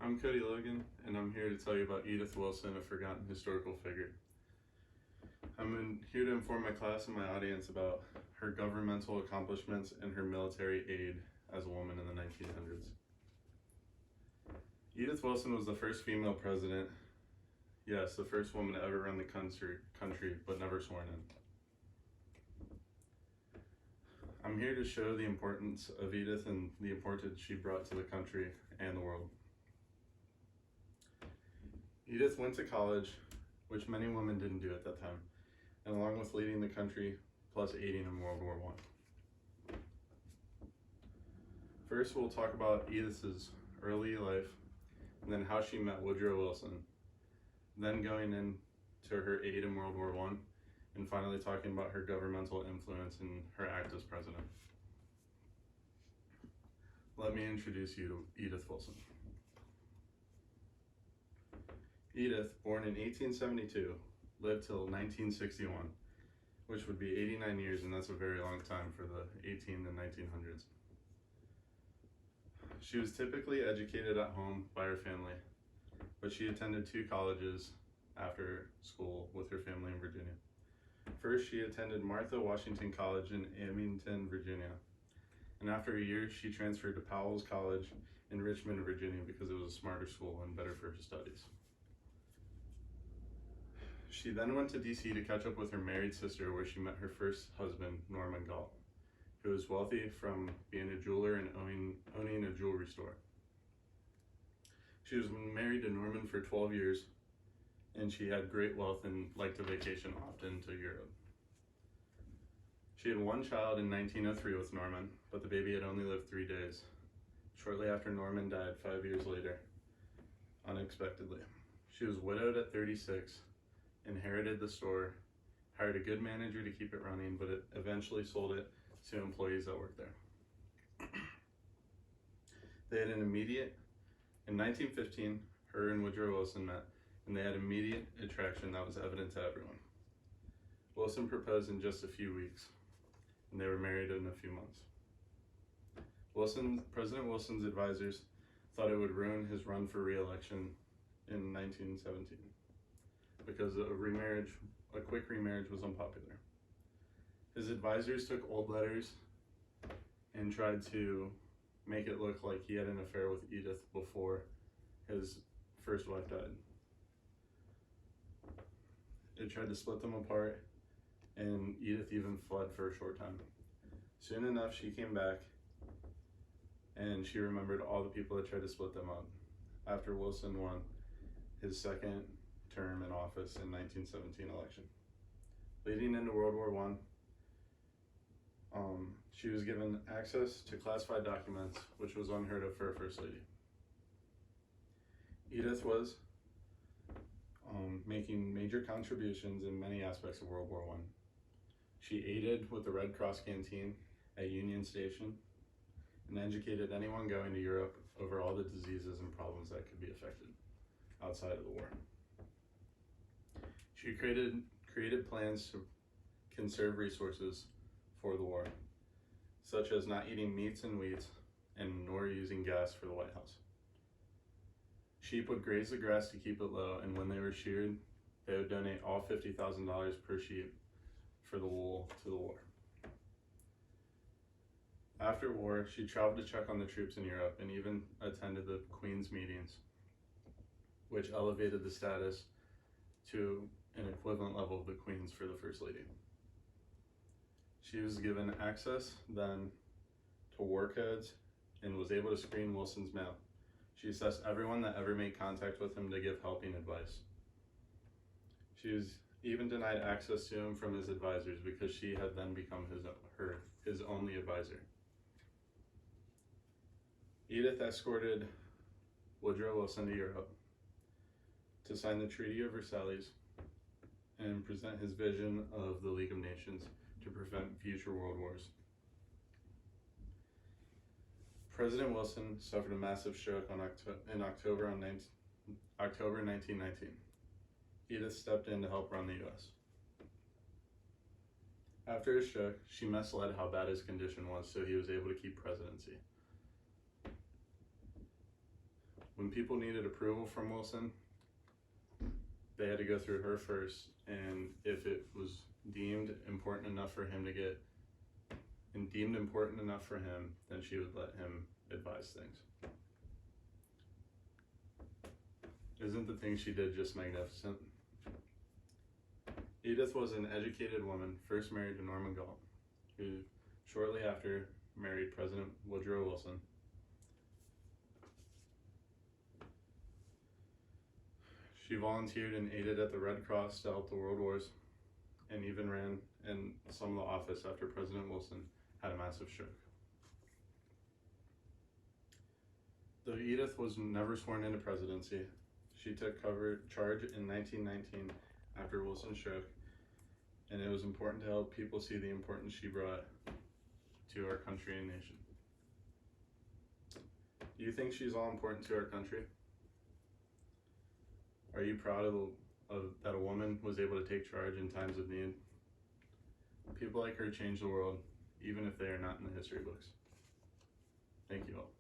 I'm Cody Logan, and I'm here to tell you about Edith Wilson, a forgotten historical figure. Here to inform my class and my audience about her governmental accomplishments and her military aid as a woman in the 1900s. Edith Wilson was the first female president, yes, the first woman to ever run the country, but never sworn in. I'm here to show the importance of Edith and the importance she brought to the country and the world. Edith went to college, which many women didn't do at that time, and along with leading the country, plus aiding in World War I. First, we'll talk about Edith's early life, and then how she met Woodrow Wilson, then going into her aid in World War I, and finally talking about her governmental influence and her act as president. Let me introduce you to Edith Wilson. Edith, born in 1872, lived till 1961, which would be 89 years, and that's a very long time for the 18 and 1900s. She was typically educated at home by her family, but she attended 2 colleges after school with her family in Virginia. First, she attended Martha Washington College in Amington, Virginia, and after a year, she transferred to Powell's College in Richmond, Virginia, because it was a smarter school and better for her studies. She then went to DC to catch up with her married sister, where she met her first husband, Norman Galt, who was wealthy from being a jeweler and owning a jewelry store. She was married to Norman for 12 years, and she had great wealth and liked to vacation often to Europe. She had 1 child in 1903 with Norman, but the baby had only lived 3 days, shortly after Norman died 5 years later, unexpectedly. She was widowed at 36, inherited the store, hired a good manager to keep it running, but it eventually sold it to employees that worked there. They had in 1915, her and Woodrow Wilson met, and they had immediate attraction that was evident to everyone. Wilson proposed in just a few weeks, and they were married in a few months. President Wilson's advisors thought it would ruin his run for re-election in 1917. Because a quick remarriage was unpopular. His advisors took old letters and tried to make it look like he had an affair with Edith before his first wife died. It tried to split them apart, and Edith even fled for a short time. Soon enough, she came back, and she remembered all the people that tried to split them up after Wilson won his second term in office in 1917 election. Leading into World War I, she was given access to classified documents, which was unheard of for a First Lady. Edith was making major contributions in many aspects of World War I. She aided with the Red Cross canteen at Union Station and educated anyone going to Europe over all the diseases and problems that could be affected outside of the war. She created plans to conserve resources for the war, such as not eating meats and wheats, and nor using gas for the White House. Sheep would graze the grass to keep it low, and when they were sheared, they would donate all $50,000 per sheep for the wool to the war. After war, she traveled to check on the troops in Europe and even attended the Queen's meetings, which elevated the status to an equivalent level of the Queen's for the First Lady. She was given access then to war codes and was able to screen Wilson's mail. She assessed everyone that ever made contact with him to give helping advice. She was even denied access to him from his advisors because she had then become his only advisor. Edith escorted Woodrow Wilson to Europe to sign the Treaty of Versailles and present his vision of the League of Nations to prevent future world wars. President Wilson suffered a massive stroke in October 1919. Edith stepped in to help run the U.S. After his stroke, she misled how bad his condition was, so he was able to keep presidency. When people needed approval from Wilson, they had to go through her first, and if it was deemed important enough for him, then she would let him advise things. Isn't the thing she did just magnificent? Edith was an educated woman, first married to Norman Galt, who shortly after married President Woodrow Wilson. She volunteered and aided at the Red Cross to help the World Wars, and even ran in some of the office after President Wilson had a massive stroke. Though Edith was never sworn into presidency, she took charge in 1919 after Wilson's stroke, and it was important to help people see the importance she brought to our country and nation. Do you think she's all important to our country? Are you proud of that a woman was able to take charge in times of need? People like her change the world, even if they are not in the history books. Thank you all.